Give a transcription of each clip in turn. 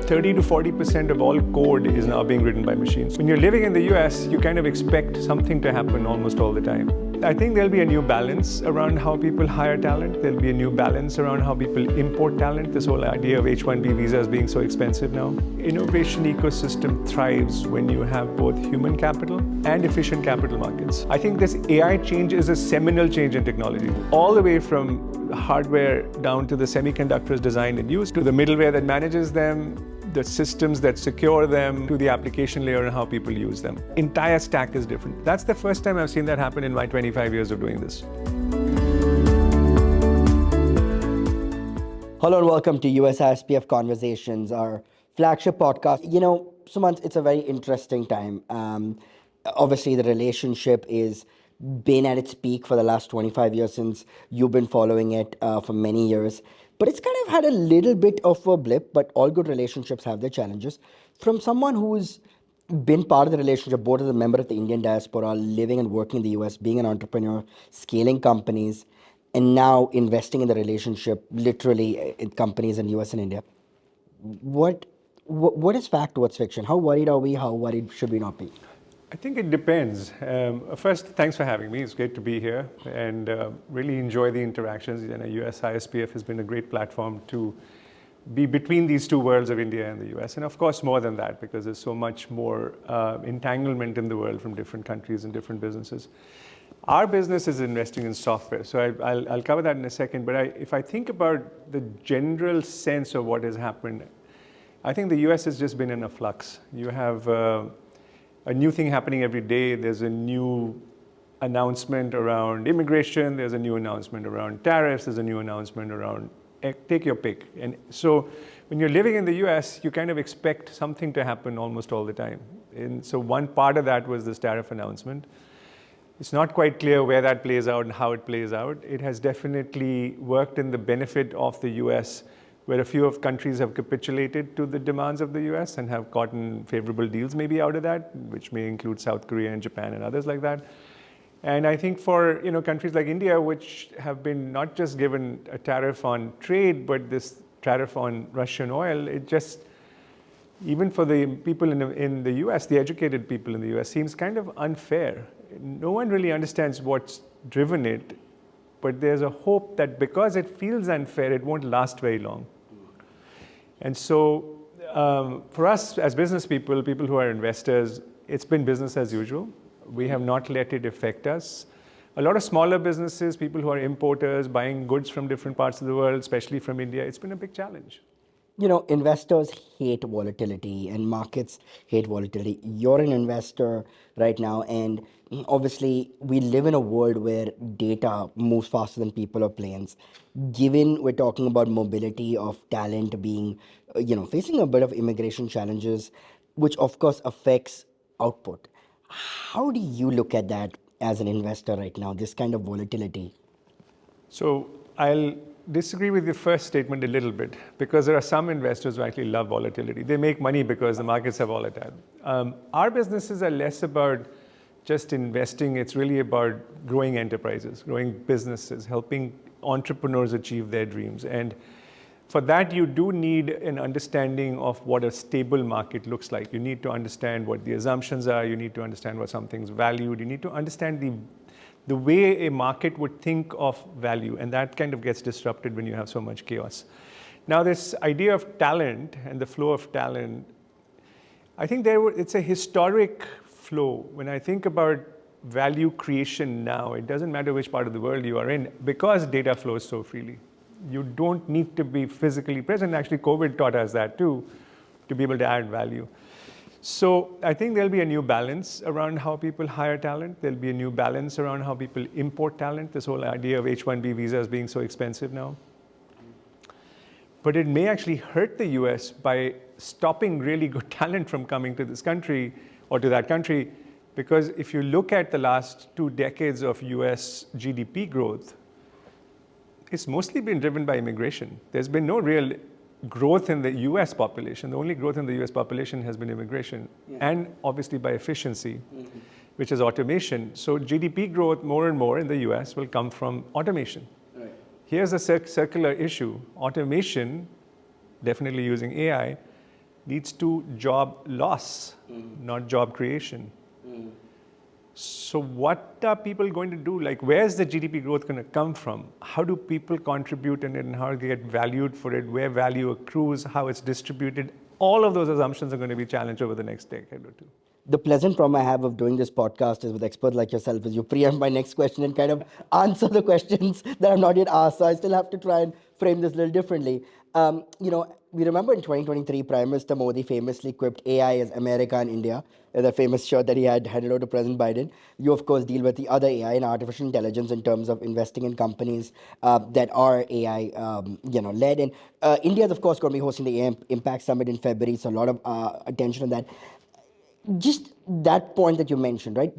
30 to 40% of all code is now being written by machines. When you're living in the US, you kind of expect something to happen almost all the time. I think there'll be a new balance around how people hire talent. There'll be a new balance around how people import talent. This whole idea of H-1B visas being so expensive now. Innovation ecosystem thrives when you have both human capital and efficient capital markets. I think this AI change is a seminal change in technology. All the way from hardware down to the semiconductors designed and used, to the middleware that manages them, the systems that secure them, to the application layer and how people use them. Entire stack is different. That's the first time I've seen that happen in my 25 years of doing this. Hello and welcome to USISPF Conversations, our flagship podcast. You know, Sumant, it's a very interesting time. Obviously, the relationship is been at its peak for the last 25 years since you've been following it for many years. But it's kind of had a little bit of a blip, but all good relationships have their challenges. From someone who's been part of the relationship, both as a member of the Indian diaspora, living and working in the US, being an entrepreneur, scaling companies, and now investing in the relationship, literally in companies in US and India. What is fact, what's fiction? How worried are we? How worried should we not be? I think it depends. First, thanks for having me. It's great to be here and really enjoy the interactions. You know, USISPF has been a great platform to be between these two worlds of India and the US. And of course, more than that, because there's so much more entanglement in the world from different countries and different businesses. Our business is investing in software. So I'll cover that in a second. But if I think about the general sense of what has happened, I think the US has just been in a flux. You have a new thing happening every day. There's a new announcement around immigration. There's a new announcement around tariffs. There's a new announcement around take your pick. And so when you're living in the US, you kind of expect something to happen almost all the time. And so one part of that was this tariff announcement. It's not quite clear where that plays out and how it plays out. It has definitely worked in the benefit of the US, where a few of countries have capitulated to the demands of the US and have gotten favorable deals maybe out of that, which may include South Korea and Japan and others like that. And I think for countries like India, which have been not just given a tariff on trade, but this tariff on Russian oil, it just, even for the people in the US, the educated people in the US, seems kind of unfair. No one really understands what's driven it, but there's a hope that because it feels unfair, it won't last very long. And so for us as business people who are investors, it's been business as usual. We have not let it affect us. A lot of smaller businesses, people who are importers, buying goods from different parts of the world, especially from India, it's been a big challenge. You know, investors hate volatility and markets hate volatility. You're an investor right now, and obviously we live in a world where data moves faster than people or planes. Given we're talking about mobility of talent being, facing a bit of immigration challenges, which of course affects output. How do you look at that as an investor right now, this kind of volatility? So I'll disagree with your first statement a little bit, because there are some investors who actually love volatility. They make money because the markets are volatile. Our businesses are less about just investing. It's really about growing enterprises, growing businesses, helping entrepreneurs achieve their dreams. And for that, you do need an understanding of what a stable market looks like. You need to understand what the assumptions are. You need to understand what something's valued. You need to understand the way a market would think of value, and that kind of gets disrupted when you have so much chaos. Now, this idea of talent and the flow of talent, I think it's a historic flow. When I think about value creation now, it doesn't matter which part of the world you are in, because data flows so freely. You don't need to be physically present. Actually, COVID taught us that too, to be able to add value. So I think there'll be a new balance around how people hire talent. There'll be a new balance around how people import talent. This whole idea of H-1B visas being so expensive now. But it may actually hurt the US by stopping really good talent from coming to this country or to that country. Because if you look at the last 2 decades of US GDP growth, it's mostly been driven by immigration. There's been no real growth in the US population. The only growth in the US population has been immigration, and obviously by efficiency, which is automation. So GDP growth more and more in the US will come from automation. Right. Here's a circular issue. Automation, definitely using AI, leads to job loss, not job creation. So what are people going to do? Like, where's the GDP growth going to come from? How do people contribute in it, and how do they get valued for it? Where value accrues, how it's distributed? All of those assumptions are going to be challenged over the next decade or two. The pleasant problem I have of doing this podcast is with experts like yourself is you preempt my next question and kind of answer the questions that I'm not yet asked. So I still have to try and frame this a little differently. We remember in 2023, Prime Minister Modi famously quipped AI as America and India, the famous shirt that he had handed over to President Biden. You, of course, deal with the other AI and artificial intelligence in terms of investing in companies that are AI, led. And India is, of course, going to be hosting the AI Impact Summit in February, so a lot of attention on that. Just that point that you mentioned, right?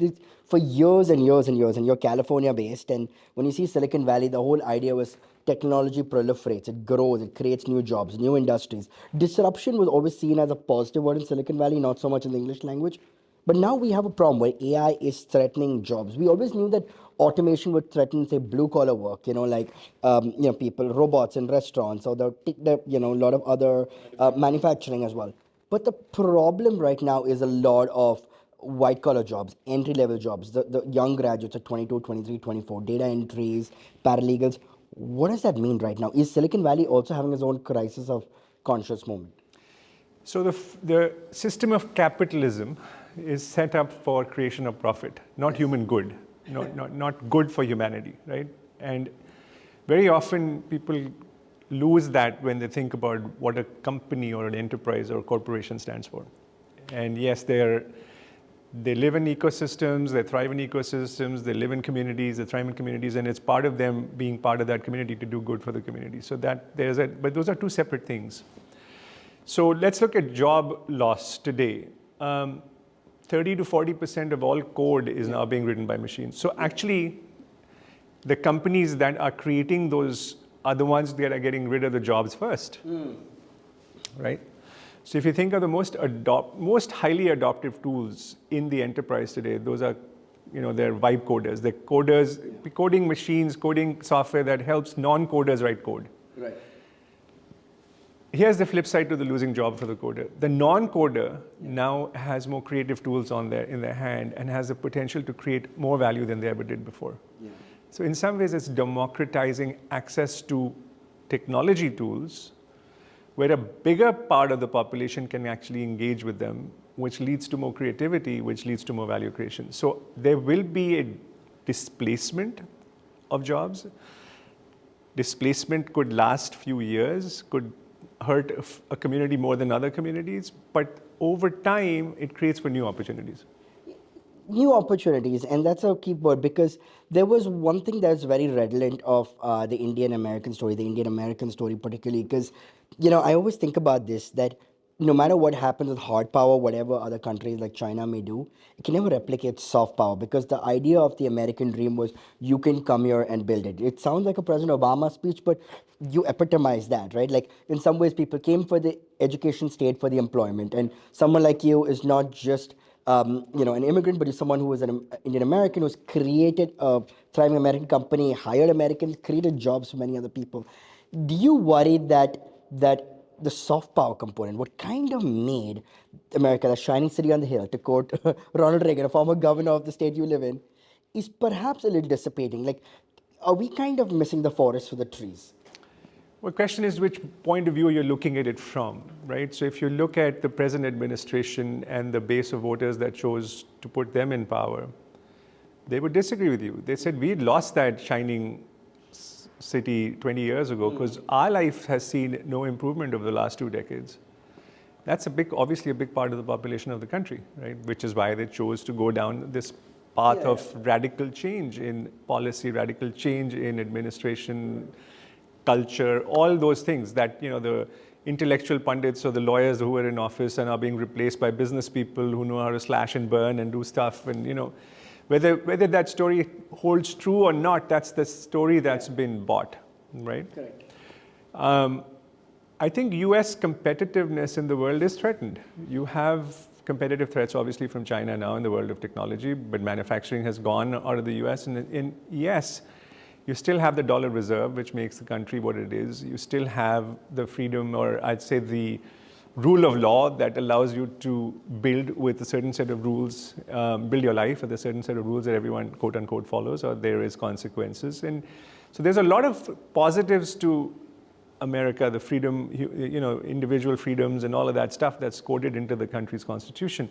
For years and years and years, and you're California based, and when you see Silicon Valley, the whole idea was technology proliferates, it grows, it creates new jobs, new industries. Disruption was always seen as a positive word in Silicon Valley, not so much in the English language. But now we have a problem where AI is threatening jobs. We always knew that automation would threaten, say, blue collar work. People, robots in restaurants, or a lot of other manufacturing as well. But the problem right now is a lot of white collar jobs, entry level jobs, the young graduates at 22, 23, 24, data entries, paralegals. What does that mean right now? Is Silicon Valley also having its own crisis of conscious moment? So the system of capitalism is set up for creation of profit, not human good, not good for humanity, right? And very often people lose that when they think about what a company or an enterprise or a corporation stands for. And yes, they live in ecosystems, they thrive in ecosystems, they live in communities, they thrive in communities, and it's part of them being part of that community to do good for the community. So but those are two separate things. So let's look at job loss today. 30 to 40% of all code is now being written by machines. So actually, the companies that are creating those are the ones that are getting rid of the jobs first, right? So if you think of the most highly adoptive tools in the enterprise today, those are, they're vibe coders. They're coding machines, coding software that helps non-coders write code. Right. Here's the flip side to the losing job for the coder. The non-coder now has more creative tools in their hand and has the potential to create more value than they ever did before. Yeah. So in some ways, it's democratizing access to technology tools where a bigger part of the population can actually engage with them, which leads to more creativity, which leads to more value creation. So there will be a displacement of jobs. Displacement could last few years, could hurt a community more than other communities, but over time, it creates for new opportunities. New opportunities, and that's a key word, because there was one thing that's very redolent of the Indian-American story particularly, because, I always think about this, that no matter what happens with hard power, whatever other countries like China may do, it can never replicate soft power, because the idea of the American dream was you can come here and build it. It sounds like a President Obama speech, but you epitomize that, right? Like, in some ways, people came for the education, stayed for the employment, and someone like you is not just an immigrant, but you're someone who was an Indian American who's created a thriving American company, hired Americans, created jobs for many other people. Do you worry that the soft power component, what kind of made America the shining city on the hill, to quote Ronald Reagan, a former governor of the state you live in, is perhaps a little dissipating? Like, are we kind of missing the forest for the trees? Well, the question is which point of view you're looking at it from, right? So if you look at the present administration and the base of voters that chose to put them in power, they would disagree with you. They said, we lost that shining city 20 years ago because our life has seen no improvement over the last 2 decades. That's obviously a big part of the population of the country, right? Which is why they chose to go down this path of radical change in policy, radical change in administration, culture, all those things that, the intellectual pundits or the lawyers who are in office and are being replaced by business people who know how to slash and burn and do stuff. And, whether that story holds true or not, that's the story that's been bought, right? Correct. I think US competitiveness in the world is threatened. You have competitive threats, obviously, from China now in the world of technology, but manufacturing has gone out of the US. And yes, you still have the dollar reserve, which makes the country what it is. You still have the freedom, or I'd say the rule of law that allows you to build with a certain set of rules, build your life with a certain set of rules that everyone, quote unquote, follows, or there is consequences. And so there's a lot of positives to America, the freedom, individual freedoms and all of that stuff that's coded into the country's constitution.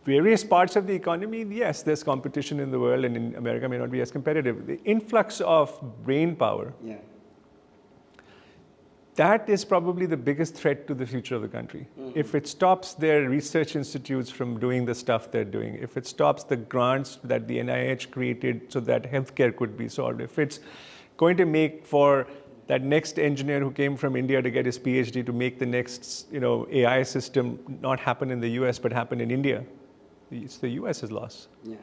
Various parts of the economy, yes, there's competition in the world, and in America may not be as competitive. The influx of brain power, that is probably the biggest threat to the future of the country. If it stops their research institutes from doing the stuff they're doing, if it stops the grants that the NIH created so that healthcare could be solved, if it's going to make for that next engineer who came from India to get his PhD to make the next AI system not happen in the US but happen in India, it's the US's loss. Yeah.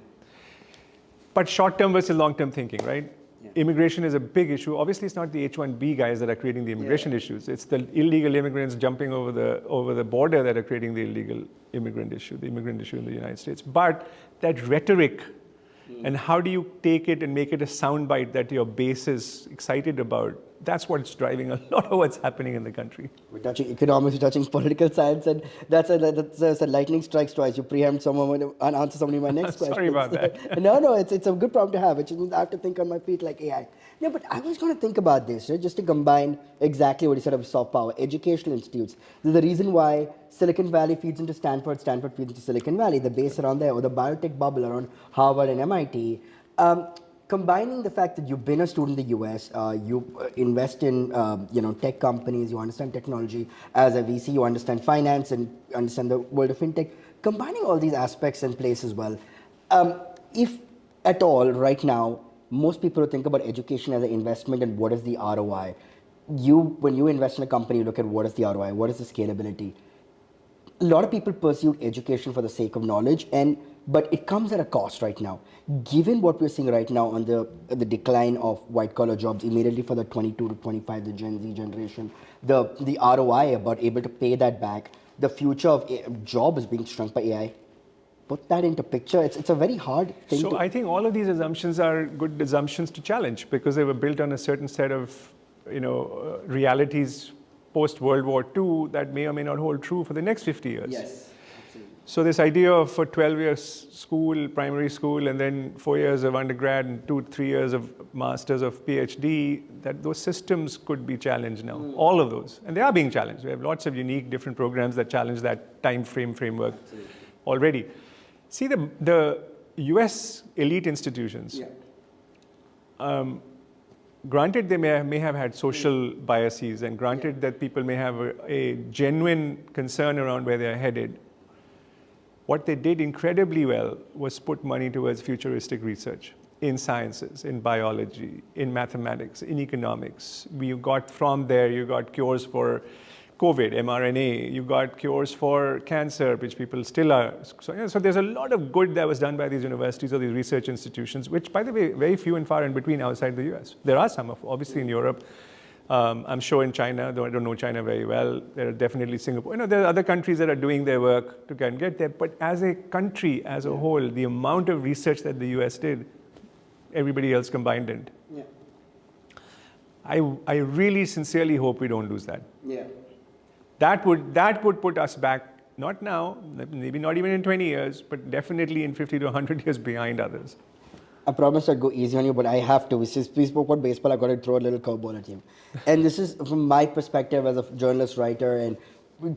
But short-term versus long-term thinking, right? Yeah. Immigration is a big issue. Obviously, it's not the H-1B guys that are creating the immigration issues. It's the illegal immigrants jumping over the border that are creating the illegal immigrant issue, the immigrant issue in the United States. But that rhetoric, and how do you take it and make it a soundbite that your base is excited about? That's what's driving a lot of what's happening in the country. We're touching economics, we're touching political science, and that's a lightning strikes twice. You preempt someone and answer somebody my next question. Sorry about that. No, it's a good problem to have. It just means I have to think on my feet like AI. Yeah, but I was going to think about this, right? Just to combine exactly what you said about soft power, educational institutes. There's the reason why Silicon Valley feeds into Stanford, Stanford feeds into Silicon Valley, the base around there, or the biotech bubble around Harvard and MIT. Combining the fact that you've been a student in the US, you invest in tech companies, you understand technology. As a VC, you understand finance and understand the world of fintech. Combining all these aspects in place as well. If at all, right now, most people think about education as an investment and what is the ROI. When you invest in a company, you look at what is the ROI, what is the scalability. A lot of people pursue education for the sake of knowledge, but it comes at a cost right now. Given what we're seeing right now on the decline of white-collar jobs immediately for the 22 to 25, the Gen Z generation, the ROI about able to pay that back, the future of jobs being shrunk by AI, put that into picture. It's a very hard thing So I think all of these assumptions are good assumptions to challenge because they were built on a certain set of realities post-World War II that may or may not hold true for the next 50 years. Yes, absolutely. So this idea of a 12-year school, primary school, and then 4 years of undergrad and 2-3 years of masters of PhD, that those systems could be challenged now, all of those. And they are being challenged. We have lots of unique different programs that challenge that time frame framework already. See, the US elite institutions, granted they may have had social biases, and granted that people may have a genuine concern around where they're headed, what they did incredibly well was put money towards futuristic research in sciences, in biology, in mathematics, in economics. You got cures for COVID, mRNA, you got cures for cancer, which people still are. So there's a lot of good that was done by these universities or these research institutions, which, by the way, very few and far in between outside the US. There are some, obviously in Europe. I'm sure in China, though I don't know China very well, there are definitely Singapore. There are other countries that are doing their work to get there. But as a country, as a whole, the amount of research that the US did, everybody else combined didn't. Yeah. I really sincerely hope we don't lose that. Yeah. That would put us back, not now, maybe not even in 20 years, but definitely in 50 to 100 years behind others. I promised I'd go easy on you, but I have to. We spoke about baseball, I've got to throw a little curveball at you. And this is from my perspective as a journalist, writer, and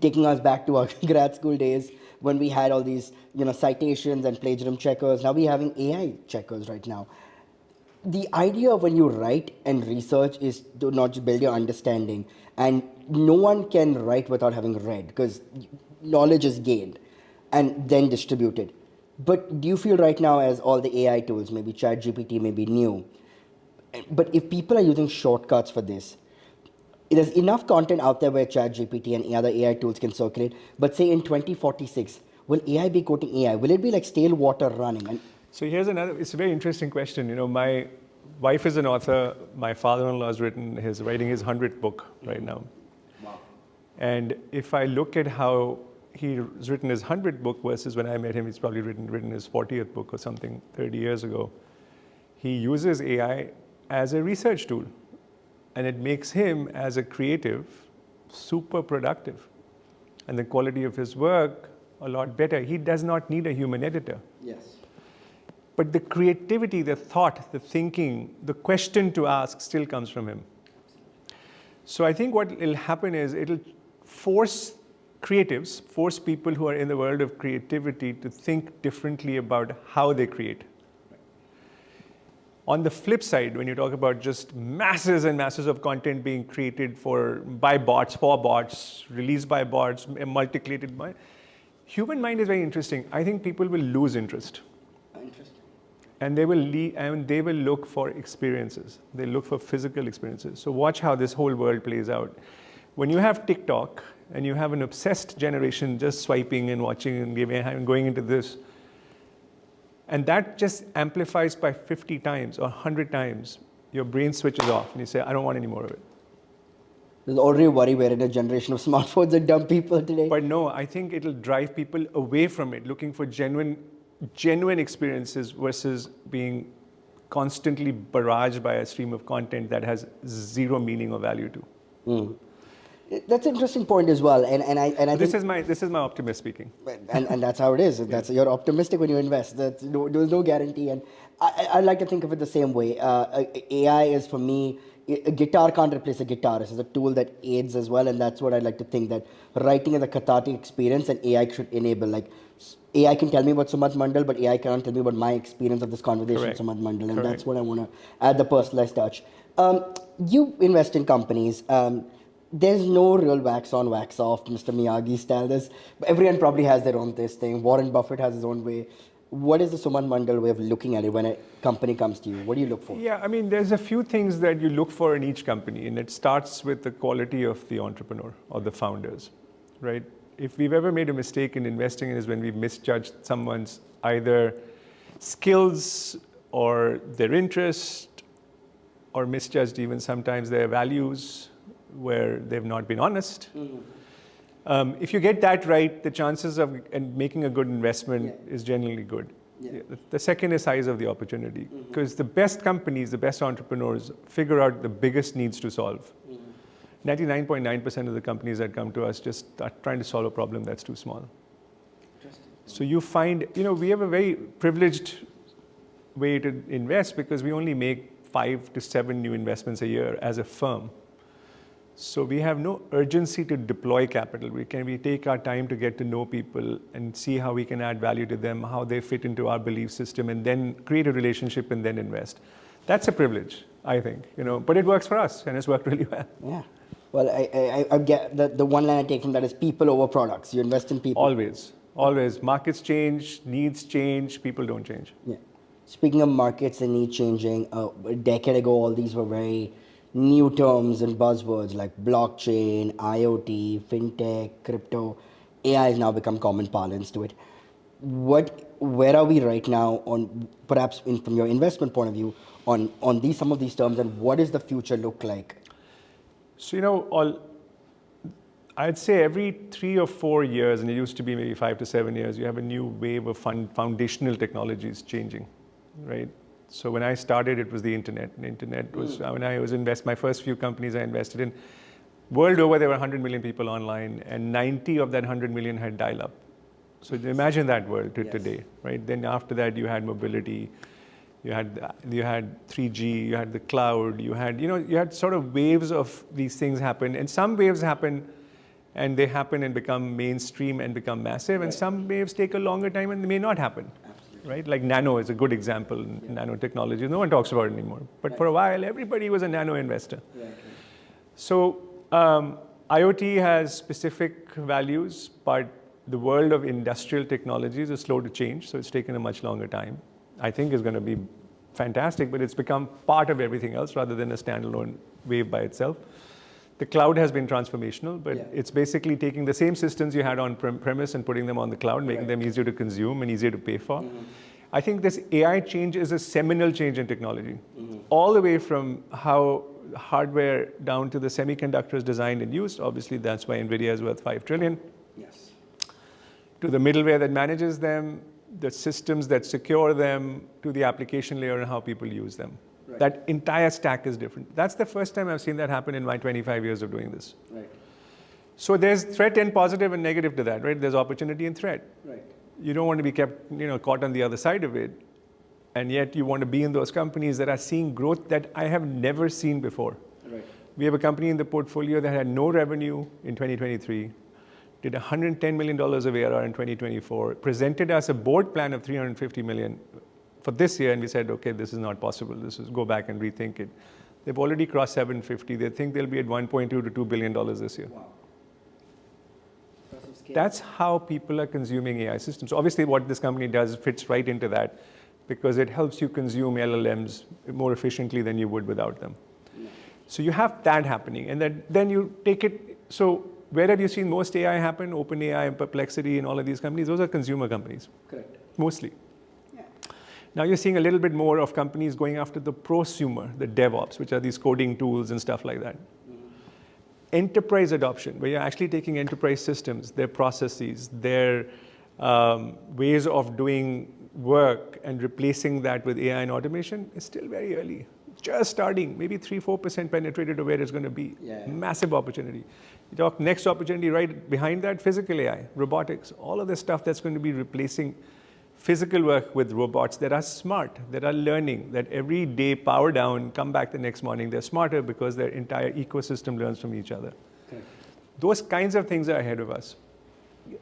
taking us back to our grad school days when we had all these citations and plagiarism checkers. Now we're having AI checkers right now. The idea of when you write and research is to not just build your understanding, and no one can write without having read because knowledge is gained and then distributed. But do you feel right now, as all the AI tools, maybe ChatGPT may be new, but if people are using shortcuts for this, there's enough content out there where ChatGPT and other AI tools can circulate, but say in 2046, will AI be quoting AI? Will it be like stale water running? So here's it's a very interesting question. My wife is an author. My father-in-law is writing his 100th book right now. Wow. And if I look at how he's written his 100th book versus when I met him, he's probably written his 40th book or something 30 years ago. He uses AI as a research tool, and it makes him as a creative super productive. And the quality of his work, a lot better. He does not need a human editor. Yes. But the creativity, the thought, the thinking, the question to ask still comes from him. So I think what will happen is it'll force creatives, force people who are in the world of creativity to think differently about how they create. On the flip side, when you talk about just masses and masses of content being created by bots, for bots, released by bots, multiplicated by, human mind is very interesting. I think people will lose interest. Interesting. And they will look for experiences. They look for physical experiences. So watch how this whole world plays out. When you have TikTok and you have an obsessed generation just swiping and watching and going into this, and that just amplifies by 50 times or 100 times, your brain switches off and you say, I don't want any more of it. There's already a worry we're in a generation of smartphones and dumb people today. But no, I think it'll drive people away from it, looking for genuine experiences versus being constantly barraged by a stream of content that has zero meaning or value to. That's an interesting point as well, and I This think is my optimist speaking. and that's how it is. That's you're optimistic when you invest. There's no guarantee, and I like to think of it the same way. AI is for me. A guitar can't replace a guitarist. It's a tool that aids as well, and that's what I like to think, that writing is a cathartic experience, and AI should enable. Like AI can tell me about Sumant Mandal, but AI can't tell me about my experience of this conversation with Sumant Mandal, and that's what I want to add, the personalized touch. You invest in companies. There's no real wax on, wax off, Mr. Miyagi style. Everyone probably has their own thing. Warren Buffett has his own way. What is the Sumant Mandal way of looking at it when a company comes to you? What do you look for? Yeah, I mean, there's a few things that you look for in each company, and it starts with the quality of the entrepreneur or the founders, right? If we've ever made a mistake in investing, is when we've misjudged someone's either skills or their interest, or misjudged even sometimes their values, where they've not been honest. If you get that right, the chances of making a good investment is generally good. The second is size of the opportunity, because the best companies, the best entrepreneurs figure out the biggest needs to solve. 99.9% of the companies that come to us just are trying to solve a problem that's too small. So you find, we have a very privileged way to invest because we only make 5 to 7 new investments a year as a firm. So we have no urgency to deploy capital. We take our time to get to know people and see how we can add value to them, how they fit into our belief system, and then create a relationship and then invest. That's a privilege, I think, but it works for us and it's worked really well. Yeah. Well, I get the one line I take from that is people over products. You invest in people. Always. Markets change, needs change, people don't change. Yeah. Speaking of markets and need changing, a decade ago, all these were very new terms and buzzwords like blockchain, IoT, fintech, crypto. AI has now become common parlance to it. Where are we right now on, perhaps from your investment point of view, on some of these terms, and what does the future look like? So, I'd say every 3 or 4 years, and it used to be maybe 5 to 7 years, you have a new wave of foundational technologies changing, right? So when I started, it was the internet. The internet was, when I was my first few companies I invested in, world over there were 100 million people online, and 90 of that 100 million had dial-up. So imagine that world today, right? Then after that, you had mobility, you had 3G, you had the cloud, you had sort of waves of these things happen, and some waves happen, and they happen and become mainstream and become massive, and some waves take a longer time and they may not happen. Right? Like nano is a good example in nanotechnology. No one talks about it anymore. But for a while, everybody was a nano investor. So IoT has specific values, but the world of industrial technologies is slow to change. So it's taken a much longer time. I think it's going to be fantastic, but it's become part of everything else rather than a standalone wave by itself. The cloud has been transformational, but it's basically taking the same systems you had on premise and putting them on the cloud, making them easier to consume and easier to pay for. I think this AI change is a seminal change in technology, all the way from how hardware down to the semiconductors designed and used. Obviously, that's why NVIDIA is worth $5 trillion. Yes. To the middleware that manages them, the systems that secure them, to the application layer and how people use them. Right. That entire stack is different. That's the first time I've seen that happen in my 25 years of doing this. Right. So there's threat and positive and negative to that, right? There's opportunity and threat. Right. You don't want to be kept, caught on the other side of it. And yet you want to be in those companies that are seeing growth that I have never seen before. Right. We have a company in the portfolio that had no revenue in 2023, did $110 million of ARR in 2024, presented us a board plan of $350 million for this year, and we said, okay, this is not possible. This is go back and rethink it. They've already crossed 750. They think they'll be at 1.2 to $2 billion this year. Wow. That's how people are consuming AI systems. Obviously, what this company does fits right into that because it helps you consume LLMs more efficiently than you would without them. Yeah. So you have that happening, and then you take it. So where have you seen most AI happen? OpenAI, Perplexity, and all of these companies, those are consumer companies. Correct. Mostly. Yeah. Now you're seeing a little bit more of companies going after the prosumer, the DevOps, which are these coding tools and stuff like that. Enterprise adoption, where you're actually taking enterprise systems, their processes, their ways of doing work and replacing that with AI and automation is still very early. Just starting, maybe 3-4% penetrated to where it's going to be. Yeah. Massive opportunity. You talk next opportunity right behind that, physical AI, robotics, all of the stuff that's going to be replacing physical work with robots that are smart, that are learning, that every day power down, come back the next morning. They're smarter because their entire ecosystem learns from each other. Correct. Those kinds of things are ahead of us.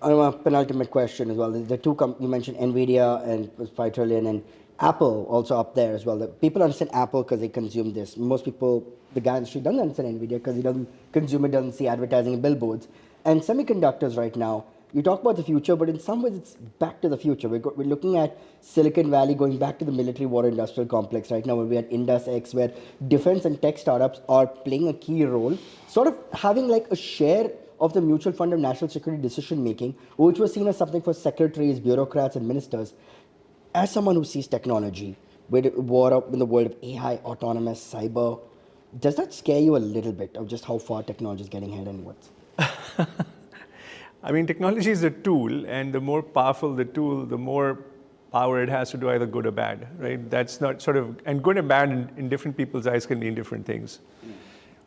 A penultimate question as well. The two you mentioned NVIDIA and 5 trillion and Apple also up there as well. The people understand Apple because they consume this. Most people, the guy in the street doesn't understand NVIDIA because he doesn't consume it, doesn't see advertising in billboards. And semiconductors right now, you talk about the future, but in some ways it's back to the future. We're looking at Silicon Valley going back to the military war industrial complex right now, where we had Indus-X, where defense and tech startups are playing a key role, sort of having like a share of the mutual fund of national security decision making, which was seen as something for secretaries, bureaucrats, and ministers. As someone who sees technology, with war up in the world of AI, autonomous, cyber, does that scare you a little bit of just how far technology is getting ahead and what's? I mean, technology is a tool, and the more powerful the tool, the more power it has to do either good or bad, right? That's not sort of, and good and bad in different people's eyes can mean different things.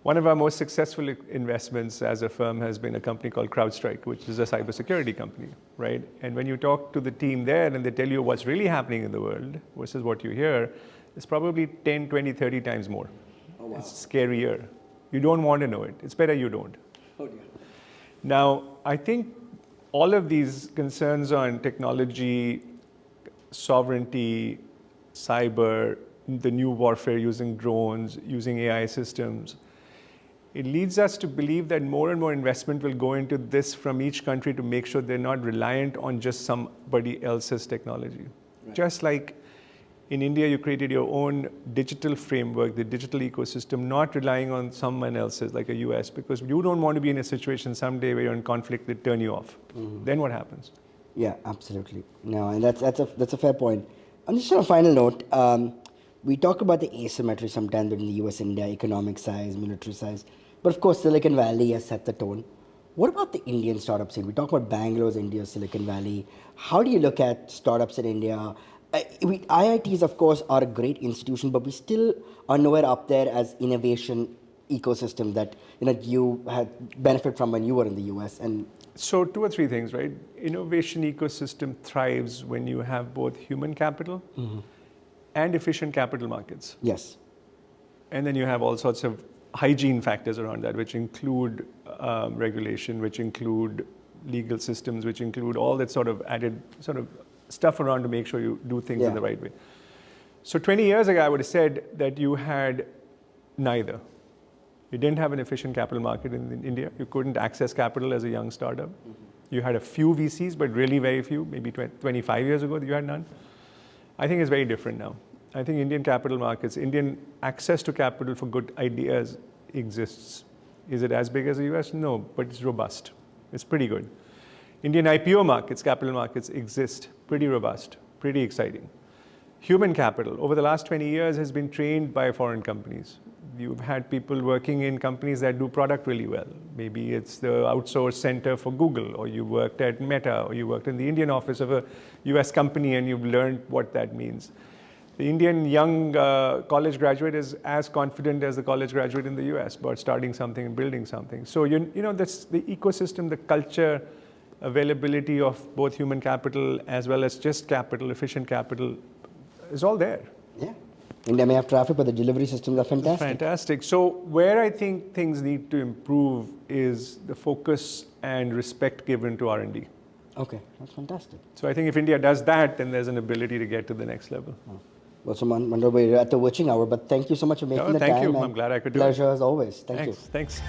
One of our most successful investments as a firm has been a company called CrowdStrike, which is a cybersecurity company, right? And when you talk to the team there and they tell you what's really happening in the world versus what you hear, it's probably 10, 20, 30 times more. Oh, wow. It's scarier. You don't want to know it. It's better you don't. Oh, dear. Now, I think all of these concerns on technology, sovereignty, cyber, the new warfare using drones, using AI systems, it leads us to believe that more and more investment will go into this from each country to make sure they're not reliant on just somebody else's technology. Right. Just like in India, you created your own digital framework, the digital ecosystem, not relying on someone else's, like a US, because you don't want to be in a situation someday where you're in conflict, they turn you off. Mm-hmm. Then what happens? Yeah, absolutely. No, and that's a fair point. And just on a final note, we talk about the asymmetry sometimes between the US-India economic size, military size, but of course Silicon Valley has set the tone. What about the Indian startup scene? We talk about Bangalore's India, Silicon Valley. How do you look at startups in India? IITs, of course, are a great institution, but we still are nowhere up there as innovation ecosystem that you had benefit from when you were in the US. And so 2 or 3 things, right? Innovation ecosystem thrives when you have both human capital and efficient capital markets. Yes. And then you have all sorts of hygiene factors around that, which include regulation, which include legal systems, which include all that sort of added sort of stuff around to make sure you do things in the right way. So 20 years ago, I would have said that you had neither. You didn't have an efficient capital market in India. You couldn't access capital as a young startup. You had a few VCs, but really very few. Maybe 25 years ago, you had none. I think it's very different now. I think Indian capital markets, Indian access to capital for good ideas exists. Is it as big as the US? No, but it's robust. It's pretty good. Indian IPO markets, capital markets exist, pretty robust, pretty exciting. Human capital over the last 20 years has been trained by foreign companies. You've had people working in companies that do product really well. Maybe it's the outsource center for Google, or you worked at Meta, or you worked in the Indian office of a US company and you've learned what that means. the Indian young college graduate is as confident as the college graduate in the US about starting something and building something. So, that's the ecosystem, the culture, availability of both human capital as well as just capital, efficient capital, is all there. Yeah. India may have traffic, but the delivery systems are fantastic. Fantastic. So where I think things need to improve is the focus and respect given to R&D. Okay, that's fantastic. So I think if India does that, then there's an ability to get to the next level. Oh. Well, Sumant Mandal, we're at the witching hour, but thank you so much for making the Thank time. you. I'm glad I could do it. Pleasure as always. Thank you. Thanks.